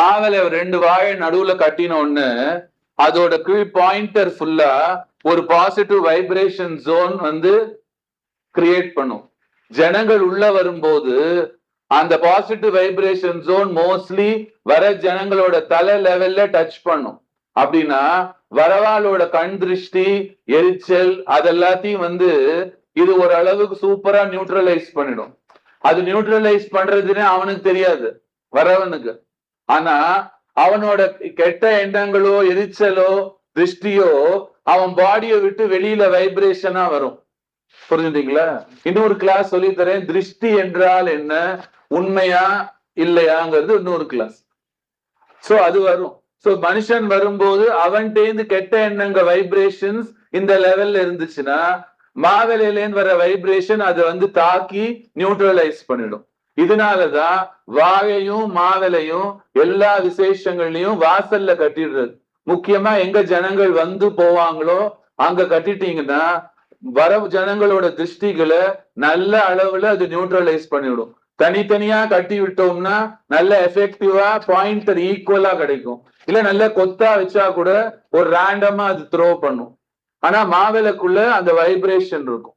மாவிலை 2 வாழை நடுவுல கட்டின ஒண்ணு அதோட கீழ் பாயிண்டர் ஃபுல்லா ஒரு பாசிட்டிவ் வைப்ரேஷன் ஜோன் வந்து கிரியேட் பண்ணும். ஜனங்கள் உள்ள வரும்போது அந்த பாசிட்டிவ் வைப்ரேஷன் ஜோன் மோஸ்ட்லி வர ஜனங்களோட தலை லெவல்ல டச் பண்ணும். அப்படின்னா வரவாளோட கண் திருஷ்டி, எரிச்சல் அதெல்லாத்தையும் வந்து இது ஒரு அளவுக்கு சூப்பரா நியூட்ரலைஸ் பண்ணிடும். அது நியூட்ரலைஸ் பண்றதுன்னு அவனுக்கு தெரியாது வரவனுக்கு. ஆனா அவனோட கெட்ட எண்ணங்களோ எரிச்சலோ திருஷ்டியோ அவன் பாடியை விட்டு வெளியில வைப்ரேஷனா வரும். புரிஞ்சுட்டீங்களா? இன்னொரு கிளாஸ் சொல்லி தரேன், திருஷ்டி என்றால் என்ன, உண்மையா இல்லையாங்கிறது இன்னொரு கிளாஸ். சோ அது வரும். சோ மனுஷன் வரும்போது அவன்கிட்ட கெட்ட எண்ணங்க வைப்ரேஷன்ஸ் இந்த லெவல்ல இருந்துச்சுன்னா மாவிலையிலேருந்து வர வைப்ரேஷன் அதை வந்து தாக்கி நியூட்ரலைஸ் பண்ணிடும். இதனாலதான் வாழையும் மாவிலையும் எல்லா விசேஷங்களையும் வாசல்ல கட்டிடுறது. முக்கியமா எங்க ஜனங்கள் வந்து போவாங்களோ அங்க கட்டிட்டீங்கன்னா வர ஜனங்களோட திருஷ்டிகளை நல்ல அளவுல அது நியூட்ரலைஸ் பண்ணிவிடும். தனித்தனியா கட்டி விட்டோம்னா நல்ல எஃபெக்டிவா பாயிண்டர் ஈக்குவலா கிடைக்கும். இல்ல நல்ல கொத்தா வச்சா கூட ஒரு ரேண்டமா அது த்ரோ பண்ணும். ஆனா மாவிலைக்குள்ள அந்த வைப்ரேஷன் இருக்கும்.